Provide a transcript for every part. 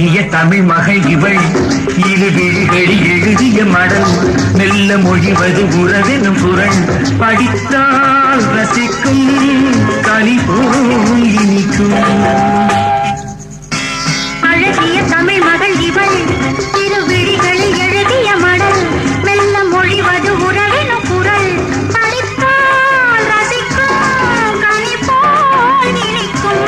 அழகிய தமிழ் மகள் இவள் இரு விழிகளில் எழுதிய மடல் மெல்ல மொழிவது உறவெனும் குரல் படித்தால் ரசிக்கும் கனி போல் இனிக்கும் அழகிய தமிழ் மகள் இவள் இரு விழிகளில் எழுதிய மடல் மெல்ல மொழிவது உறவெனும் குரல் படித்தால் ரசிக்கும் கனி போல் இனிக்கும்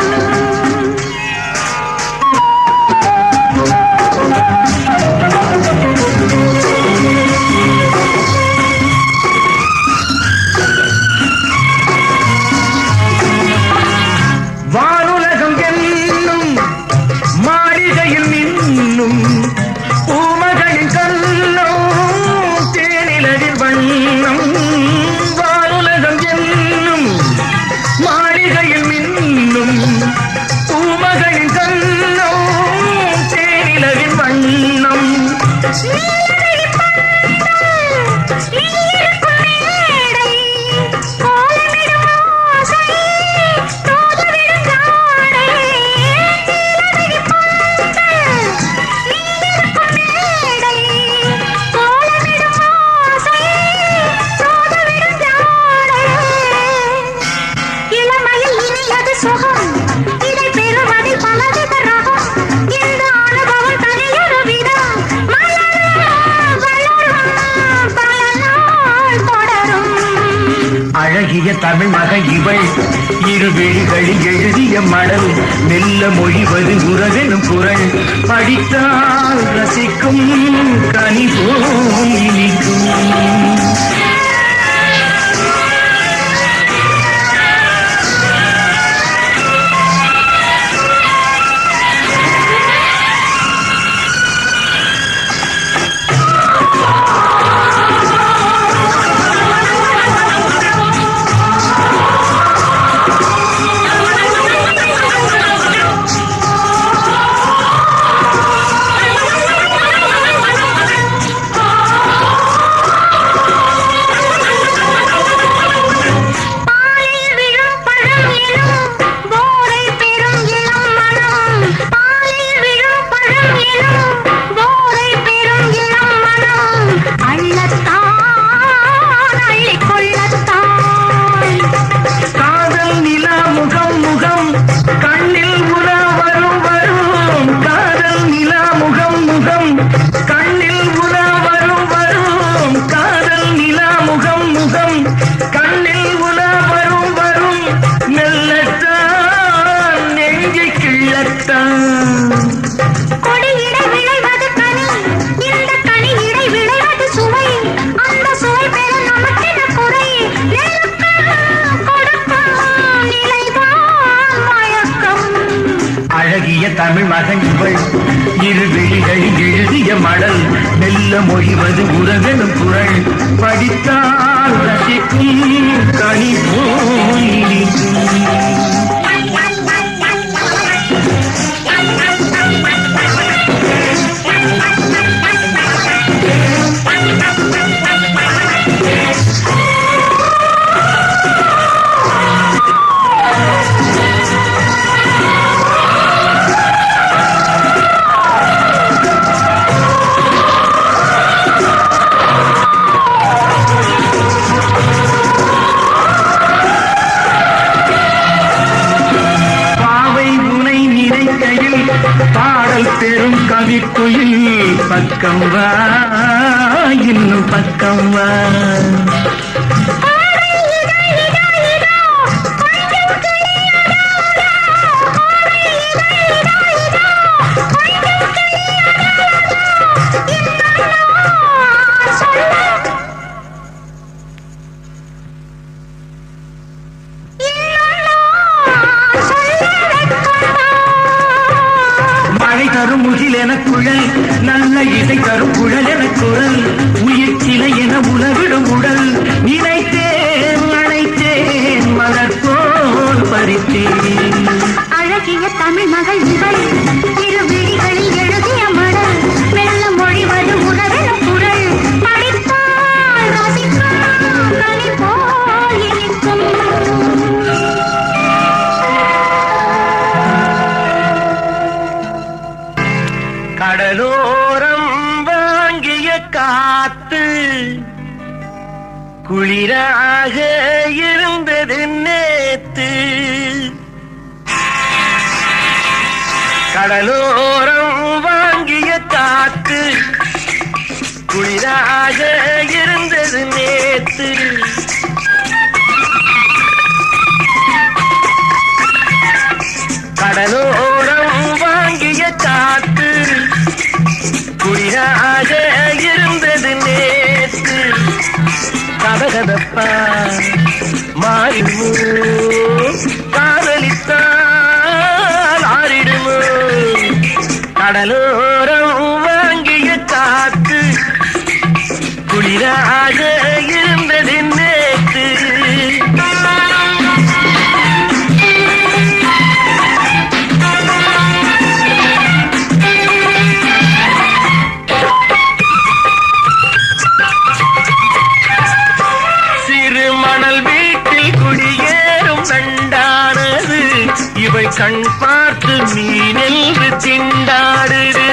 வானுலகம் என்னும் மாளிகையில் நின்னும் பூமகளின் கல்லும் தேனிலகில் வண்ணம் வானுலகம் என்னும் மாளிகையில் நின்னும் பூமகளின் கல்லும் தேனிலகில் வண்ணம் அழகிய தமிழ் மகள் இவள் இரு விழிகளில் எழுதிய மடல் மெல்ல மொழிவது உறவெனும் குரல் படித்தால் ரசிக்கும் கனி போல் இனிக்கும் தமிழ் மகன் இவள் இரு விழிகளில் எழுதிய மடல் மெல்ல மொழிவது உறவெனும் குரல் படித்தால் ரசிக்கும் கனி போல் இனிக்கும் பாடல் பெரும் கவிக்குயில் பக்கம் வா இன்னும் பக்கம் வா தரும் முகில் என குழல் நல்ல இசை தரும் குழல் என குரல் உயிர் சிலை என உலவிடும் உடல் நினைத்தேன் அழைத்தேன் மலர் போல் பறித்தேன் அழகிய தமிழ் மகள் இவள் இரு விழிகளில் எழுதிய மடல் மெல்ல மொழிவது உறவெனும் குரல் படித்தால் ரசிக்கும் கனி போல் இனிக்கும் குளிராக இருந்தது நேத்து கடலோரம் வாங்கிய காத்து குளிராக இருந்தது நேத்து கடலோரம் வாங்கிய காத்து குளிராக இருந்தது நேத்து கதகதப்பா மாறிடுமோ காதலித்தால் ஆறிடுமோ கடலோரம் வாங்கிய காத்து குளிராக இருந்தது நேத்து இவை கண் பார்த்து மீனென்று திண்டாடுது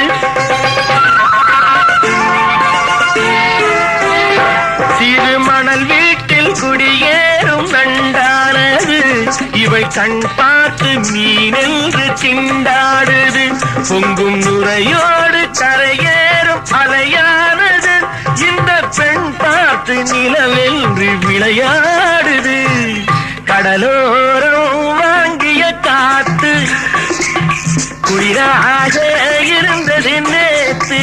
சிறு மணல் வீட்டில் குடியேறும் நண்டானது இவை கண் பார்த்து மீனென்று திண்டாடுது பொங்கும் நுரையோடு கரையேறும் அலையானது இந்த பெண் பார்த்து நிலவென்று விளையாடுது கடலோரம் வாங்கிய காத்து குளிராக இருந்தது நேத்து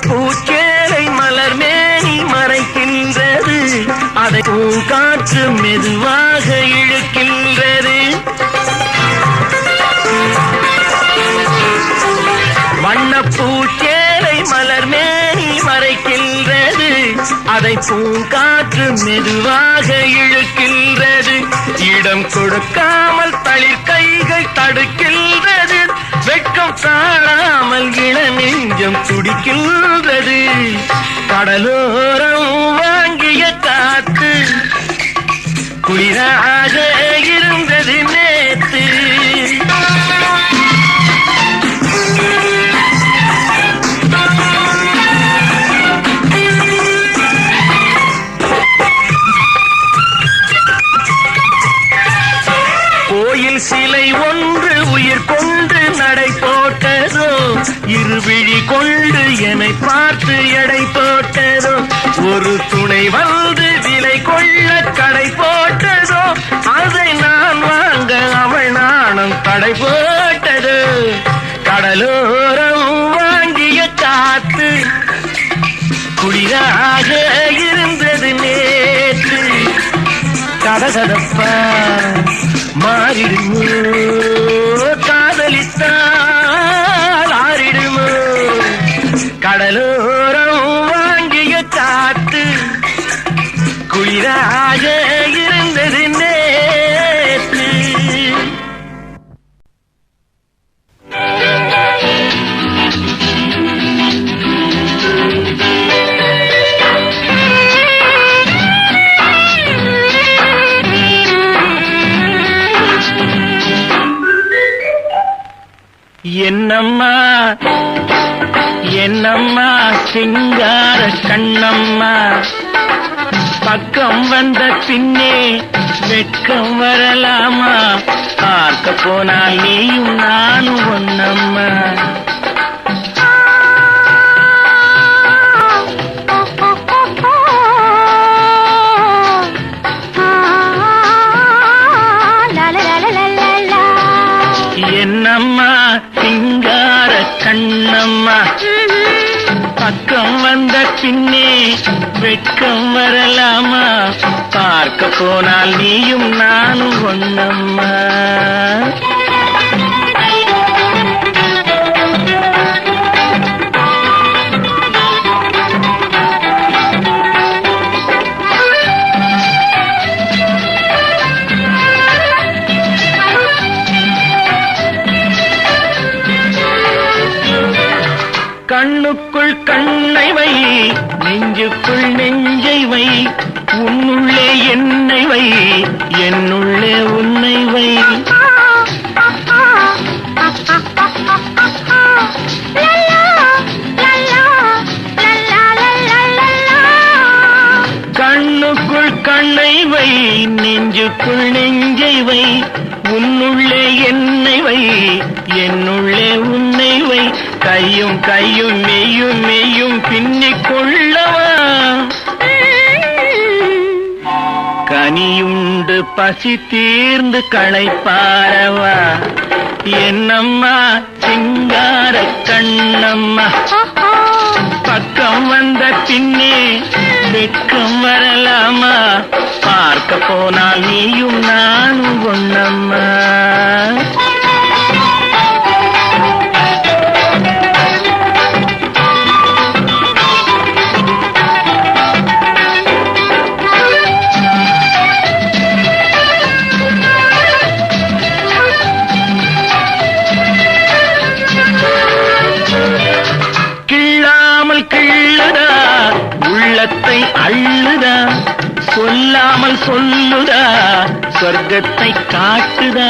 பூச்சேலை மலர் மேனி மறைக்கின்றது அதை பூங்காற்று மெதுவாக இழுக்கின்றது வண்ண பூச்சேலை மலர் மேனி மறைக்கின்றது அதை பூங்காற்று மெதுவாக இழுக்கின்றது இடம் கொடுக்காமல் தளிர் கைகள் தடுக்கின்றது வெட்கம் தாழாமல் இளநெஞ்சம் துடிக்கின்றது கடலோரம் வாங்கிய காத்து குளிராக இருந்தது நேத்து கோயில் சிலை ஒன்று உயிர் கொண்டு நடை போட்டதோ இருவிழி கொண்டு என்னை பார்த்து எடை போட்டதோ ஒரு துணை வந்து விலை கொள்ள கடை போட்டதோ அதை நான் வாங்க அவள் நாணம் தடை போட்டது கடலோரம் வாங்கிய காத்து குளிராக இருந்தது நேற்று கதகதப்பா மாறிடுமோ காதலித்தால் ஆறிடுமோ கடலோரம் வாங்கிய காத்து குளிராக இருந்தது நேற்று என்னம்மா என்னம்மா சிங்கார கண்ணம்மா பக்கம் வந்த பின்னே வெட்கம் வரலாமா பார்க்க போனால் நீயும் நானும் ஒன்னம்மா என்னம்மா சிங்கார கண்ணம்மா பக்கம் வந்த பின்னே வெட்கம் வரலாமா பார்க்க போனால் நீயும் நானும் ஒன்னம்மா கண்ணுக்குள் கண்ணை வை, நெஞ்சுக்குள் நெஞ்சை வை, உன்னுள்ளே என்னை வை, என்னுள்ளே உன்னை வை. கண்ணுக்குள் கண்ணை வை, நெஞ்சுக்குள் நெஞ்சை வை, உன்னுள்ளே என்னை வை, என்னுள்ளே உன்னை வை. கையும் கையும் மெய்யும் மெய்யும் பின்னிக் கொள்ளவா, கனியுண்டு பசி தீர்ந்து களைப்பாரவா, என்னம்மா சிங்கார கண்ணம்மா. பக்கம் வந்த பின்னே வெட்கம் வரலாமா, பார்க்க போனால் நீயும் நானும் ஒண்ணம்மா. கிள்ளுதா உள்ளத்தை அள்ளுதா, சொல்லாமல் சொல்லுதா சொர்க்கத்தை காட்டுதா.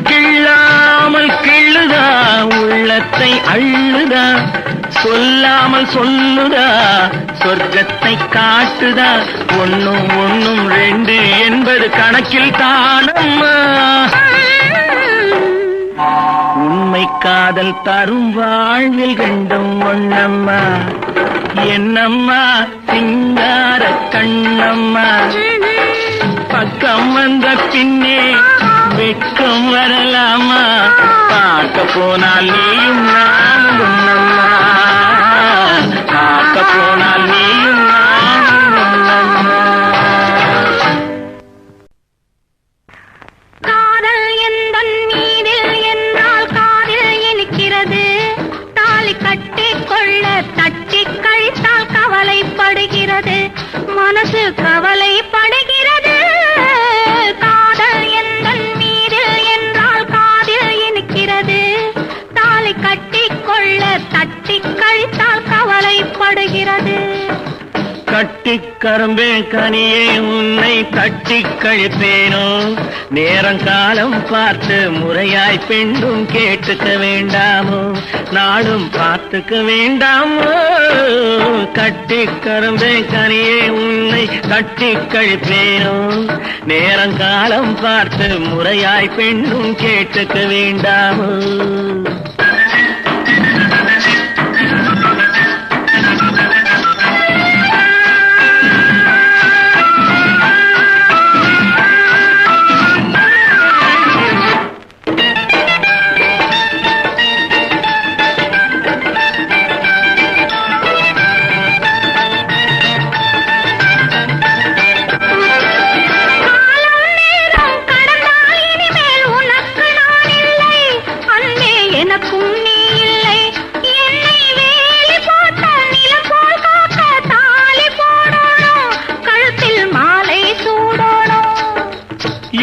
கிள்ளாமல் கிள்ளுதா உள்ளத்தை அள்ளுதா, சொல்லாமல் சொல்லுதா சொர்க்கத்தை காட்டுதா. ஒண்ணும் ஒண்ணும் ரெண்டு என்பது கணக்கில் தானம்மா, உண்மை காதல் தரும் வாழ்வில் ரெண்டும் ஒண்ணம்மா. என்னம்மா சிங்கார கண்ணம்மா, பக்கம் வந்த பின்னே வெட்கம் வரலாமா, பார்க்க போனால் நீயும் நானும் ஒண்ணம்மா, பார்க்க போனால் நீயும் நானும் ஒண்ணம்மா. காதல் எந்தன் மீதில் என்றால் காதில் இனிக்கிறது, தாலி கட்டிக் கொள்ள தட்டி கழித்தால் கவலைப்படுகிறது, மனசு கவலைப்படுகிறது. காதல் எந்தன் மீதில் என்றால் காதில் இனிக்கிறது, தாலி கட்டிக் கொள்ள தட்டி கழித்தால் கவலைப்படுகிறது. கட்டிக் கரும்பே கனியே உன்னை தட்டிக் கழிப்பேனோ, நேரங்காலம் பார்த்து முறையாய் பெண்ணும் கேட்டுக்க வேண்டாமோ, நாடும் பார்த்துக்க வேண்டாமோ. கட்டிக் கரும்பே கனியே உன்னை தட்டிக் கழிப்பேனோ, நேரங்காலம் பார்த்து முறையாய் பெண்ணும் கேட்டுக்க வேண்டாமோ.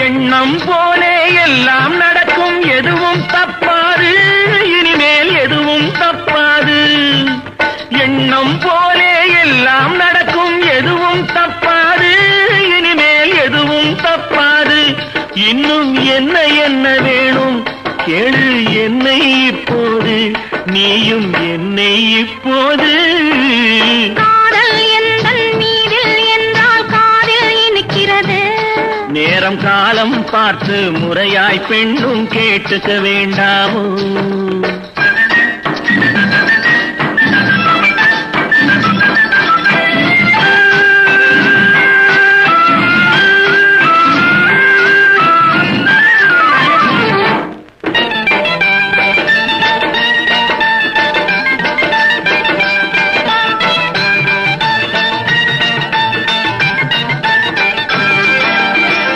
எண்ணம் போலே எல்லாம் நடக்கும், எதுவும் தப்பாது, இனிமேல் எதுவும் தப்பாது. எண்ணம் போலே எல்லாம் நடக்கும், எதுவும் தப்பாது, இனிமேல் எதுவும் தப்பாது. இன்னும் என்ன என்ன வேணும் கேளு என்னை இப்போது, நீயும் என்னை இப்போது. காதல் எந்தன் மீதில் என்றால் காதில் இனிக்கிறது, நேரம் காலம் பார்த்து முறையாய் பெண்ணும் கேட்டுக்க வேண்டாமோ.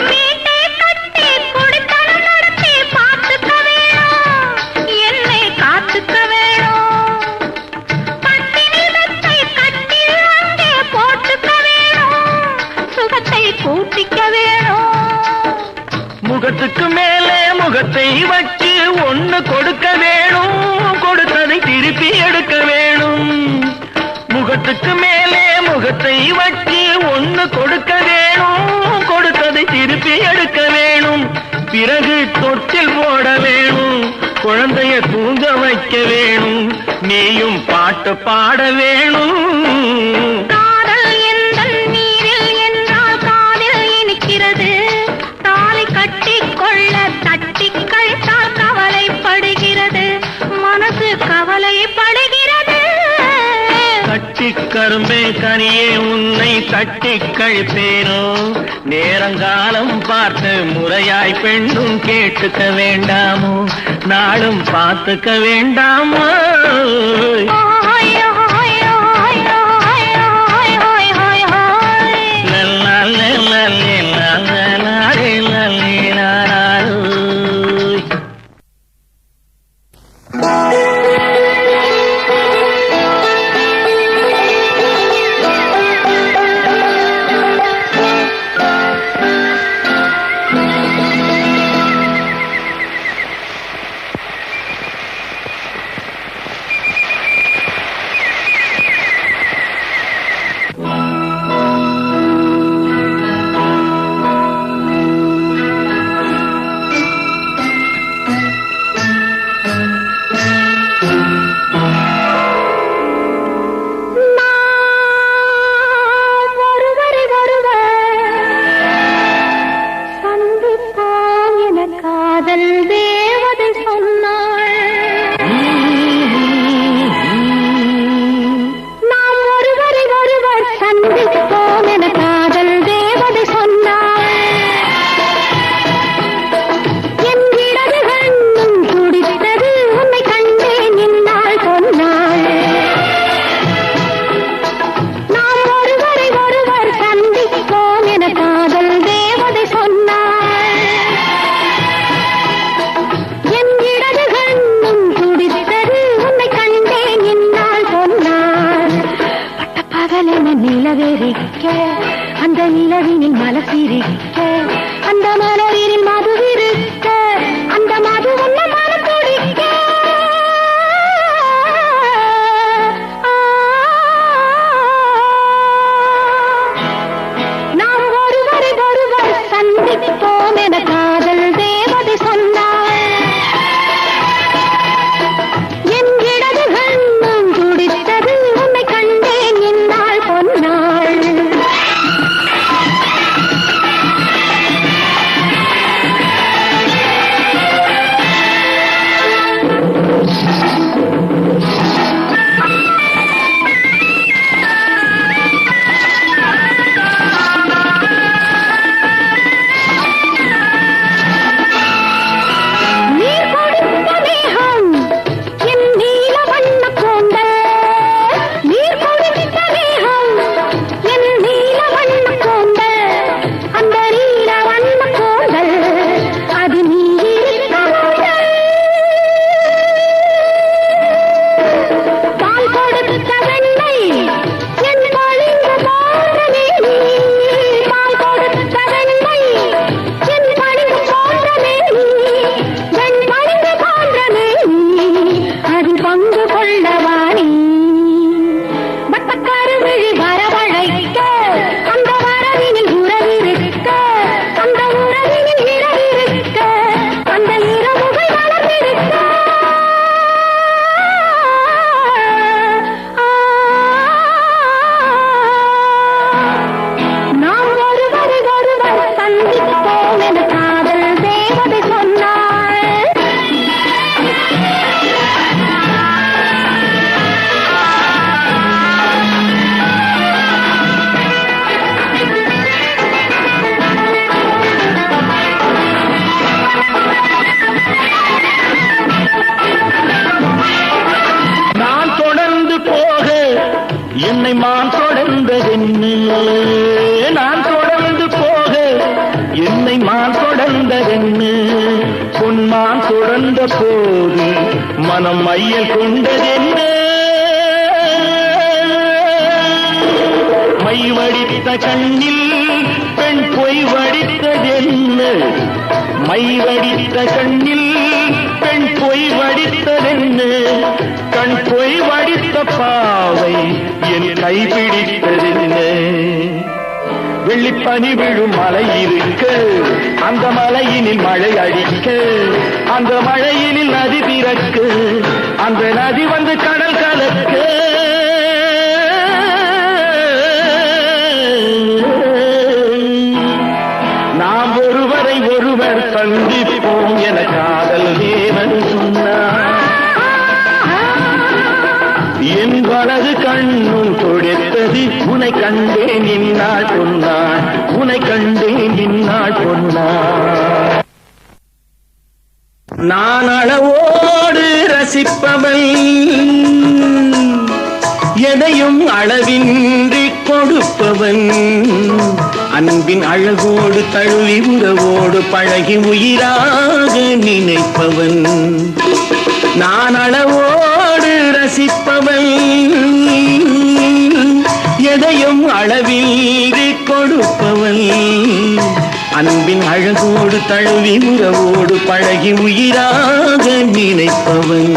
வீட்டை கட்டி குடித்தனம் நடத்தி பார்த்துக்க வேணும், என்னை ஊட்டிக்க வேணும். முகத்துக்கு மேலே முகத்தை வச்சு ஒண்ணு கொடுக்க வேணும், கொடுத்ததை திருப்பி எடுக்க வேணும். முகத்துக்கு மேலே முகத்தை வச்சு ஒண்ணு கொடுக்க வேணும், கொடுத்ததை திருப்பி எடுக்க வேணும். பிறகு தொட்டில் போட வேணும், குழந்தைய தூங்க வைக்க வேணும், நீயும் பாட்டு பாட வேணும். காதல் எந்தன் நீரில் என்றால் காதில் இனிக்கிறது. தாலி கட்டிக்கொள்ள தட்டி கழித்தால் கவலைப்படுகிறது, மனசு கவலைப்படுகிறது. கட்டி கரும்பே கனியே உன்னை தட்டி கழிப்பேனோ, நேரங்காலம் பார்த்து முறையாய் பெண்ணும் கேட்டுக்க வேண்டாமோ, நாளும் பார்த்துக்க வேண்டாமோ. நிலவெறிக்க அந்த நிலவினில் மலசிரிக்க, அந்த மலரினில் மதுவிருக்க, அந்த மது உள்ள மனம் துடிக்க. நாம் ஒருவரை ஒருவர் சந்திப்போம் என காதல் தேவதை சொன்னாள். என் இடது கண்ணும் துடித்தது, உன்னை கண்டேன் என்னால் பொன்னாள். என்னை மான் தொடர்ந்ததென்னு, நான் தொடர்ந்து போக என்னை மான் தொடர்ந்ததென்னு, பொன்மான் தொடர்ந்த போது மனம் மையல் கொண்டதென்னு, மை வடித்த கண்ணில் பெண் பொய் மை வடித்த கண்ணில் பெண் பொய் வடித்ததென்ன கண் பொய் வடித்த பாவை என் கைப்பிடித்ததென்ன வெள்ளிப்பனி விழும் மலை இருக்க அந்த மலையினில் மழை அடிக்க அந்த மழையினில் நதி பிறக்க அந்த நதி வந்து கடல் கலக்க நாம் ஒருவரை ஒருவர் சந்திப்போம் என காதல் தேவன் சொன்னார் என் வலது கண்ணும் தொடைத்தது உனை கண்டேன் இந்நாள் பொன்னாள் உனை கண்டேன் இந்நாள் பொன்னாள் நான் அளவோடு ரசிப்பவள் எதையும் அளவின்றி கொடுப்பவன் அன்பின் அழகோடு தழுவி உறவோடு பழகி உயிராக நினைப்பவன் நான் அளவோடு ரசிப்பவன் எதையும் அளவின்றி கொடுப்பவன் அன்பின் அழகோடு தழுவி உறவோடு பழகி உயிராக நினைப்பவன்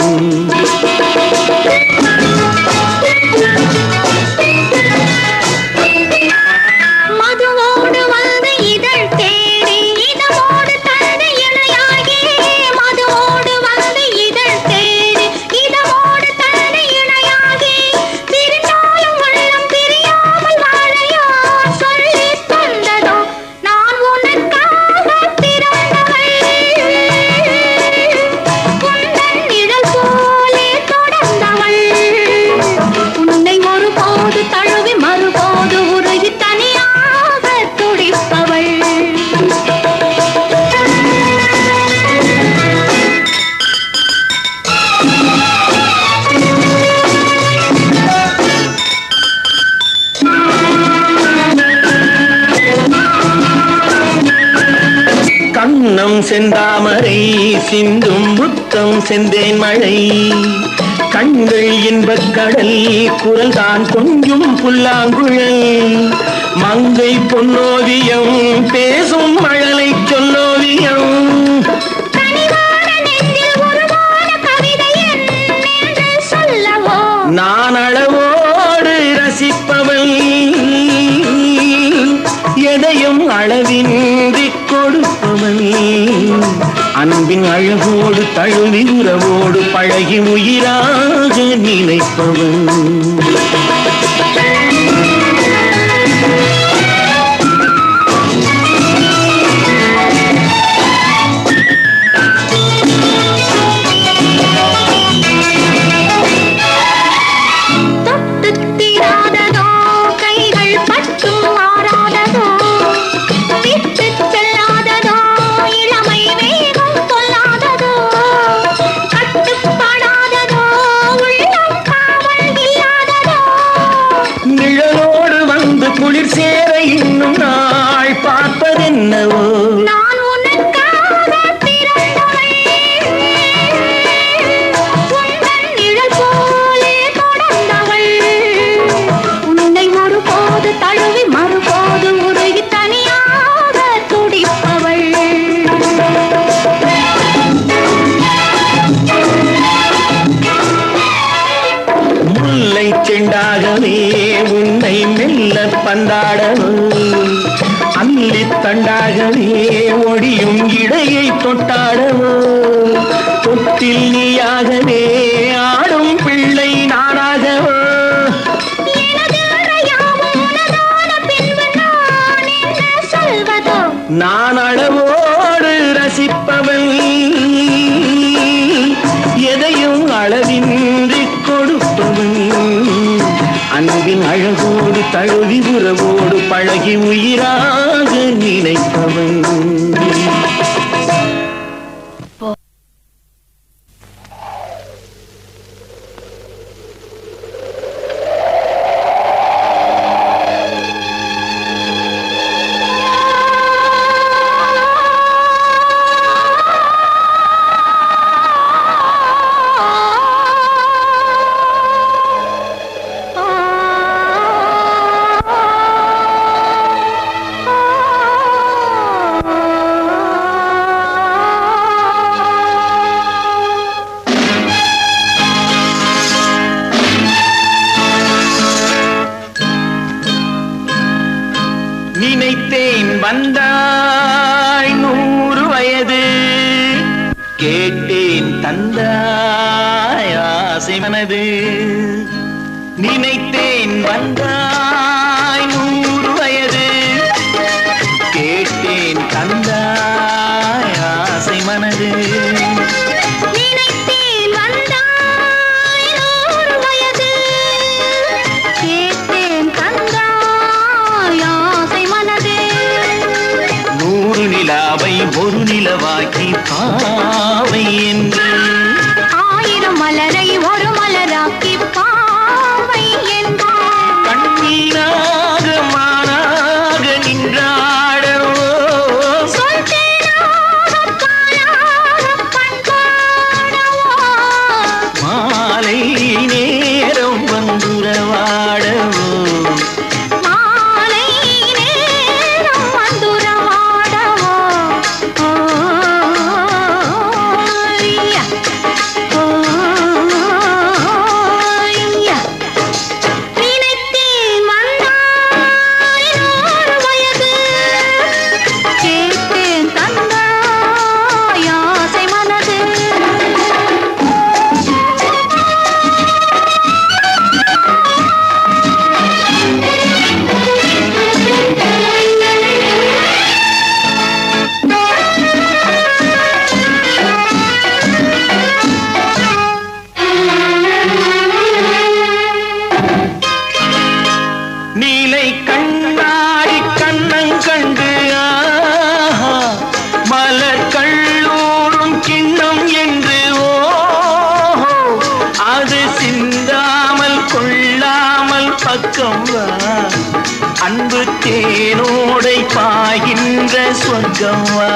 செந்தாமரை சிந்தும் முத்தம் செந்தேன் மழை கண்கள் இன்பக் கடல் குரல் தான் கொஞ்சும் புல்லாங்குழல் மங்கை பொன்னோவியம் பேசும் மழலை சொல்லோவியம் நான் அளவோடு ரசிப்பவள் எதையும் அளவின்றி கொடுப்பவன் அன்பின் அழகோடு தழுவி உறவோடு பழகி உயிராக நினைப்பவன் குளிர் சேர இன்னும் நாள் பார்ப்பதென்னவோ நான் உனக்காக பிறந்தவள் உந்தன் நிழல் போலே தொடர்ந்தவள் உன்னை ஒருபோது தழுவி மறுபோது உருகி தனியாக துடிப்பவள் முல்லை செண்டாகவே உன்னை மெல்ல பந்தாடவோ அள்ளி தண்டாகவே ஒடியும் இடையை தொட்டாடவோ தொட்டில் நீயாகவே ஆடும் பிள்ளை நானாகவோ நான் அளவோடு ரசிப்பவன் எதையும் அளவின்றி கொடுப்பவன் அன்பின் அழகோடு தழுவி உறவோடு பழகி உயிராக நினைப்பவன் நினைத்தேன் வந்தாய் 100 வயது கேட்டேன் தந்தாய் ஆசை மனது நினைத்தேன் வந்தாய் 100 வயது கேட்டேன் தந்தாய் ஆசை மனது நினைத்தேன் வந்தாய் 100 வயது கேட்டேன் தந்தாய் ஆசை மனது 100 நிலாவை ஒரு நிலவாக்கி பாவை என்று 1000 மலரை ஒரு மலராக்கி பாவை என்று கண்ணீராக மானாக நின்றாடவோ சொல் தேனாக பாலாக பண்பாடவோ மாலை நேரம் வந்துறவாடவோ மாலை நேரம் வந்துறவாடவோ ஓய்யா ஓய்யா நினைத்தேன் வந்தாய் 100 வயது கேட்டேன் தந்தாய் ஆசை மனது நீலை கண்ணாடி கண்ணங்கண்டு ஆஹா, மலர் கள்ளூரும் கிண்ணம் என்று ஓஹோ அது சிந்தாமல் கொள்ளாமல் பக்கம் வா அன்பு தேனோடை பாய்கின்ற சொர்க்கம் வா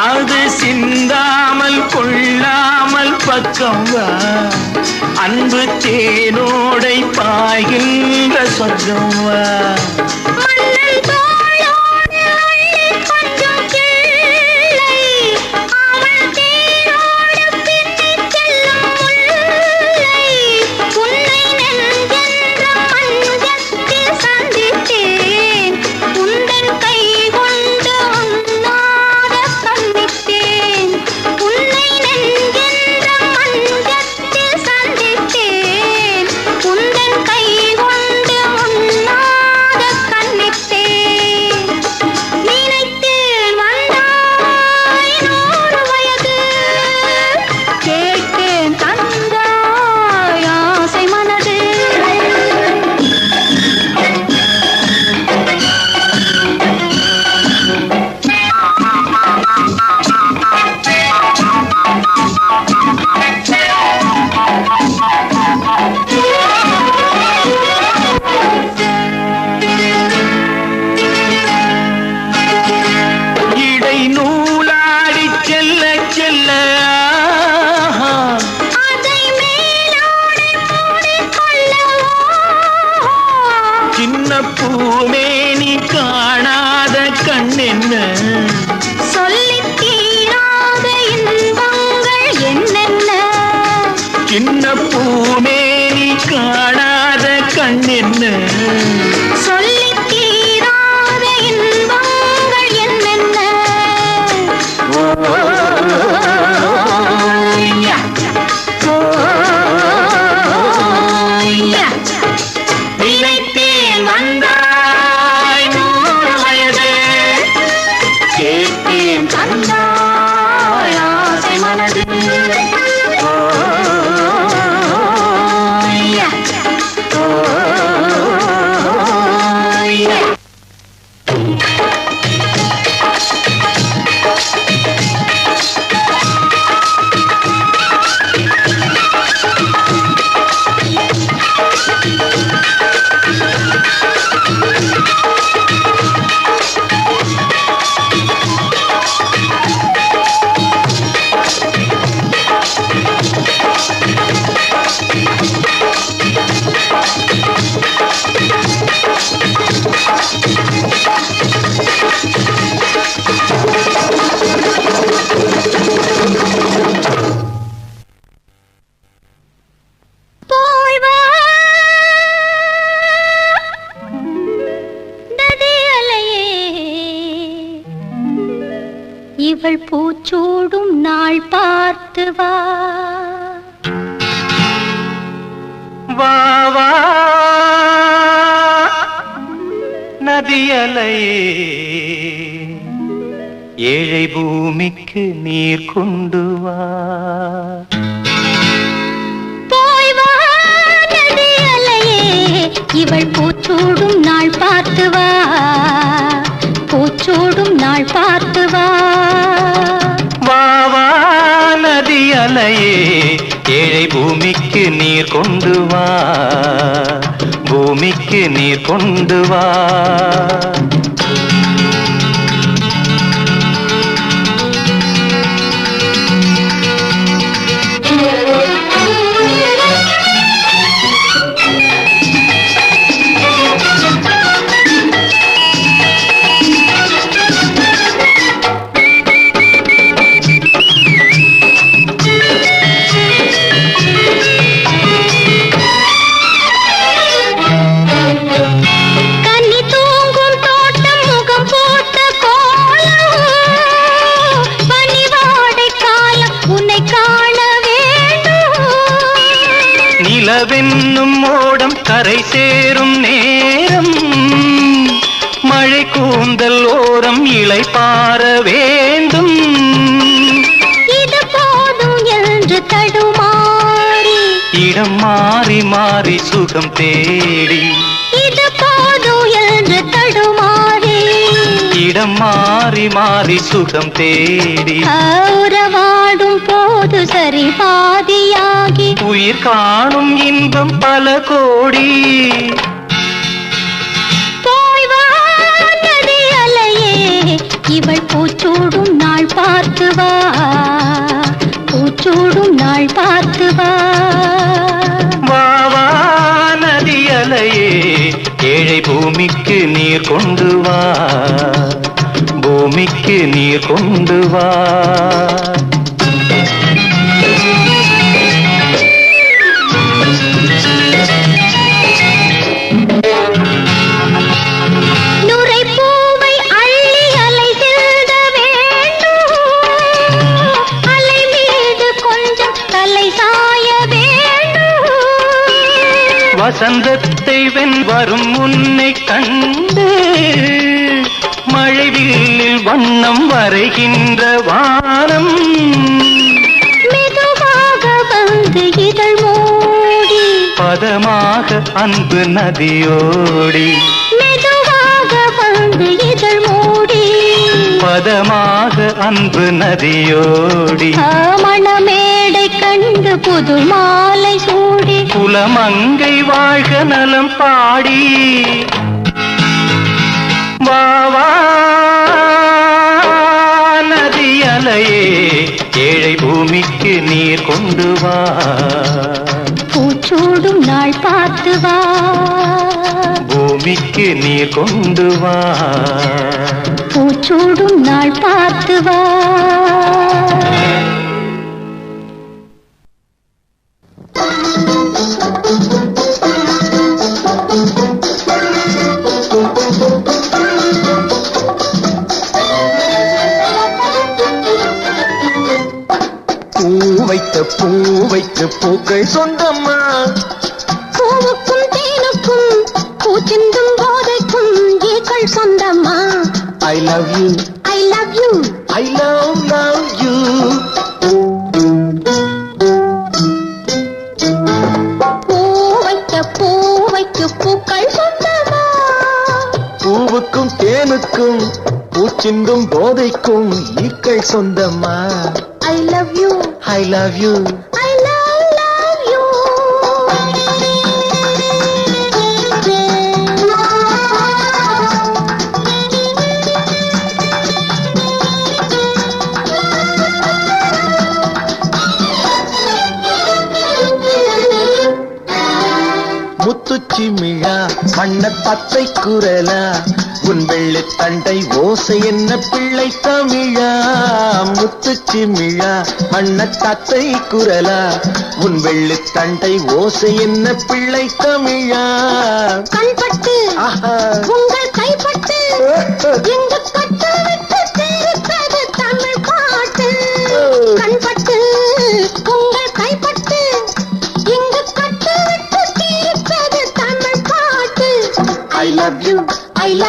அது சிந்தாமல் கொள்ளாமல் பக்கம் வா அன்பு தேனோடை பாய்கின்ற சொர்க்கம் வா மன்னன் தோளோடு அள்ளி கொஞ்சம் கிள்ளை அவள் தேரோடு பின்னிச் செல்லும் முல்லை உன்னை நெஞ்சென்ற மஞ்சத்தில் சந்தித்தேன் உந்தன் கை கொண்டு உன்னாக கண்ணித்தேன் உன்னை நெஞ்சென்ற மஞ்சத்தில் சந்தித்தேன் உந்தன் கை கொண்டு உன்னாக கண்ணித்தேன் நினைத்தேன் வந்தாய் 100 வயது கேட்டேன் தந்தாய் ஆசை மனது இடை நூலாடி செல்ல செல்ல ஆஹா, அதை மேலோடு மூடிக்கொள்ளவோ சின்ன பூமேனி காணாத கண்ணென்ன சொல்லித் தீராத இன்பங்கள் என்னென்ன சின்ன பூமேனி காணாத கண்ணென்ன சொல்லித் தீராத இன்பங்கள் என்னென்ன ஓய்யா ஓய்யா நினைத்தேன் வந்தாய் 100 வயது கேட்டேன் தந்தாய் ஆசை மனது இவள் பூச்சூடும் நாள் பார்த்து வா வா வா நதியலையே ஏழை பூமிக்கு நீர் கொண்டு வா போய் வா நதியலையே இவள் பூச்சூடும் நாள் பார்த்து வா பூச்சூடும் நாள் பார்த்து வா வா வா நதியலையே ஏழை பூமிக்கு நீர் கொண்டு வா பூமிக்கு நீர் கொண்டு வா நிலவென்னும் மோடம் கரை சேரும் நேரம் மழை கூந்தல் ஓரம் இலை பார வேண்டும் இது போதும் என்று தடுமாறி இடம் மாறி மாறி சுகம் தேடி இது போதும் என்று தடுமாறி இடம் மாறி மாறி சுகம் தேடி உறவாடும் போது சரி பாதியாகி உயிர் காணும் இன்பம் பல கோடி போய் வா நதியலையே இவள் பூச்சூடும் நாள் பார்த்து வா பூச்சூடும் நாள் பார்த்து வா வா வா நதியலையே ஏழை பூமிக்கு நீர் கொண்டு வா பூமிக்கு நீர் கொண்டு வா வசந்தத்தை வென்வரும் உன்னை கண்டு மழைவில்லில் வண்ணம் வரைகின்ற வானம் மெதுவாக வந்து இதழ் மூடி பதமாக அன்பு நதியோடி மெதுவாக வந்து இதழ் மூடி பதமாக அன்பு நதியோடி மணமேடை கண்டு புது மாலை சூடி குலமங்கை வாழ்க நலம் பாடி வா வா நதியலையே ஏழை பூமிக்கு நீர் கொண்டு வா பூச்சூடும் நாள் பார்த்து வா பூமிக்கு நீர் கொண்டு வா பூச்சூடும் நாள் பார்த்து வா பூ வைத்த பூக்கள் சொந்தம்மா பூவுக்கும் தேனுக்கும் பூச்சிந்தும் போதைக்கும் ஏக்கள் சொந்தம்மா I love you I love you I love you பூவைக்கு பூக்கள் சொந்தமா பூவுக்கும் தேனுக்கும் பூச்சிந்தும் போதைக்கும் ஈக்கள் சொந்தம்மா I love you I love you I love you முத்துச்சிமிழா வண்ணத் தத்தை குரலா உன் வெள்ளித் தண்டை ஓசை என்ன பிள்ளை தமிழா முத்துச்சிமிழா வண்ணத் தத்தை குரலா உன் வெள்ளித் தண்டை ஓசை என்ன பிள்ளை தமிழா கண்பட்டு உங்கள் கைப்பட்டு எங்கு கட்டு விட்டு தீர்த்தது Tamil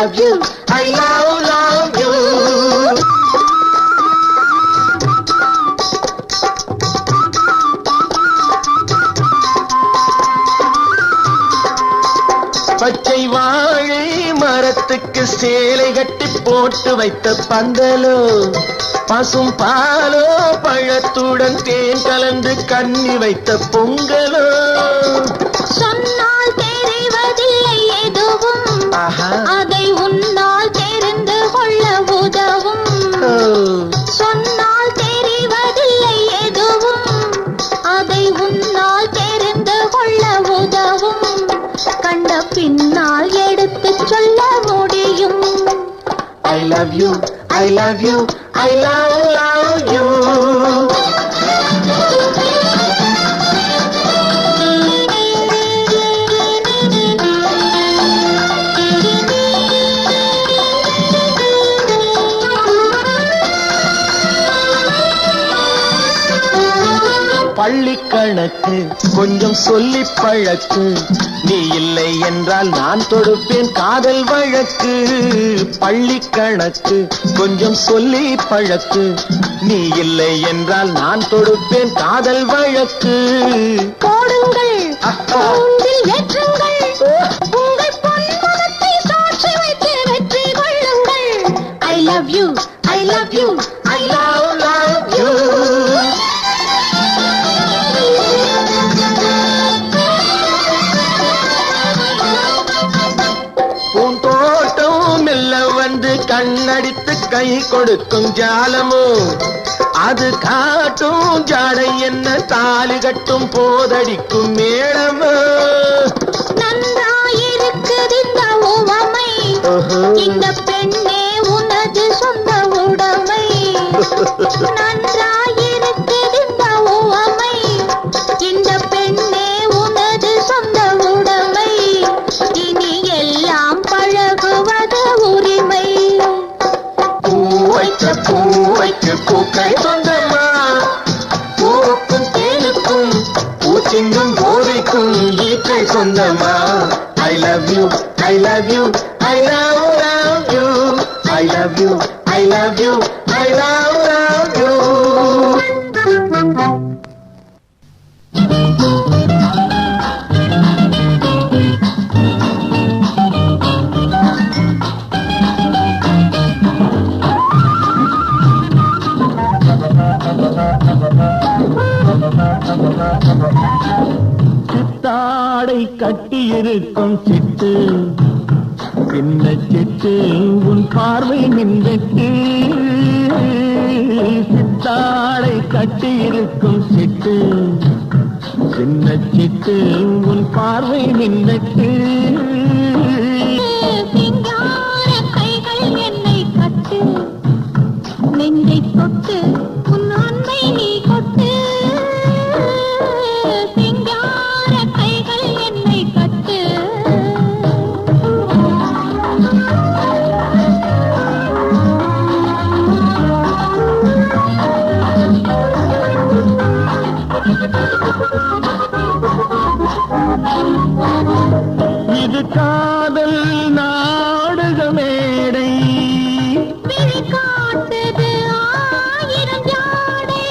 love you, I love you. பச்சை வாழை மரத்துக்கு சேலை கட்டி போட்டு வைத்த பந்தலோ, பசும் பாலோ பழத்துடன் தேன் கலந்து கண்ணி வைத்த பொங்கலோ. சொன்னால் தெரிவதில்லை எதுவும், அதை உன்னால் தெரிந்து கொள்ள உதவும். சொன்னால் தெரிவதில்லை எதுவும், அதை உன்னால் தெரிந்து கொள்ள உதவும். கண்ட பின்னால் எடுத்து சொல்ல முடியும். I love you, I love you, I love you. பள்ளி கணக்கு கொஞ்சம் சொல்லி பழக்கு, நீ இல்லை என்றால் நான் தொடுப்பேன் காதல் வழக்கு. பள்ளி கணக்கு கொஞ்சம் சொல்லி பழக்கு, நீ இல்லை என்றால் நான் தொடுப்பேன் காதல் வழக்கு. போடுங்கள் ஏற்றுங்கள், உங்கள் பொன்முகத்தை சாட்சி வைத்து வெற்றி கொள்ளுங்கள். I love you, I love you, I love you. பூந்தோட்டம் மெல்ல வந்து கண்ணடித்து கை கொடுக்கும் ஜாலமோ, அது காட்டும் ஜாடை என்ன தாலி கட்டும் போதடிக்கும் மேளமோ. நன்றாயிருக்குது இந்த உவமை, இந்த பெண்ணே உனது சொந்த உடைமை. நன்றாயிருக்குது இந்த உவமை, இந்த பெண்ணே உனது சொந்த உடைமை. இனி எல்லாம் பழகுவது உரிமை. பூவைக்கு பூக்கள் சொந்தமா, பூவுக்கும் தேனுக்கும் பூச்சிங்கும் போதைக்கும் ஈக்கள் சொந்தமா. I love you, I love you, I love you, I love you, I love you, I love you. சித்தாடை கட்டியிருக்கும் சிட்டு, சின்ன சிட்டு உன் பார்வை நின்றுட்டு. சித்தாடை கட்டியிருக்கும் சிட்டு, சின்ன சிட்டு உன் பார்வை நின்றுட்டு. சிங்கார கைகள் என்னை கட்டு, நெஞ்சை தொட்டு உன் அன்பை நீ கொட்டு. சிங்கார கைகள் என்னை கட்டு. இது காதல் நாடக மேடை, விழி காட்டுது ஆயிரம் ஜாடை.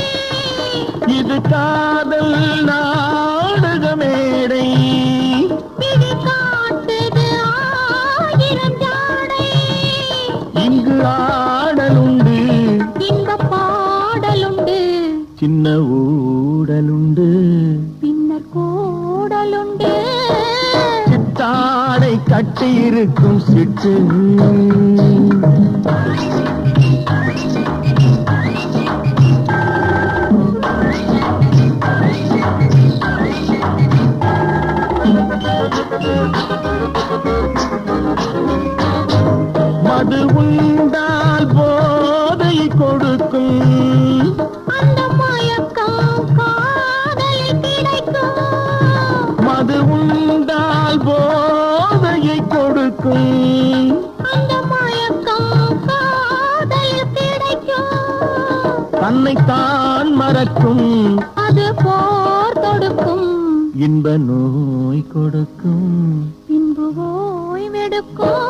இது காதல் நாடக மேடை, விழி காட்டுது ஆயிரம் ஜாடை. இங்கு ஆடலுண்டு, இன்ப பாடலுண்டு, சின்ன ஊடலுண்டு, பின்னர் கூடலுண்டு. சித்தாடை கட்டியிருக்கும் சிட்டு, மது உண்டால் போதை கொடுக்கும், அந்த மயக்கம் காதலில் கிடைக்கும். மது உண்டால் போதையை கொடுக்கும், அந்த மயக்கம் காதலில் கிடைக்கும். தன்னைத்தான் மறக்கும், அது போர் தொடுக்கும், இன்ப நோய் கொடுக்கும். பின்பு ஓய்வெடுக்கும்.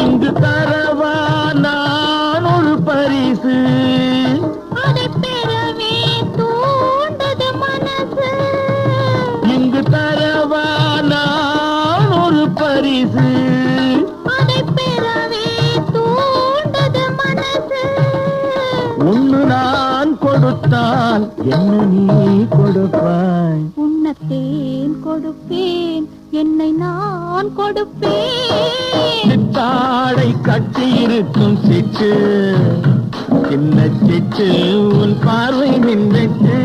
இங்கு தரவா நான் ஒரு பரிசு, அதை பெறவே தூண்டது மனசு. இங்கு தரவா நான் ஒரு பரிசு, அதை பெறவே தூண்டது மனசு. ஒன்னு நான் கொடுத்தால் என்ன நீ கொடுப்பாய்? உன்னத்தேன் கொடுப்பேன், என்னை நான் கொடுப்பேன். சித்தாடை கட்டி இருக்கும் சிட்டு, சின்ன சிட்டு உன் பார்வை நின்றுட்டு.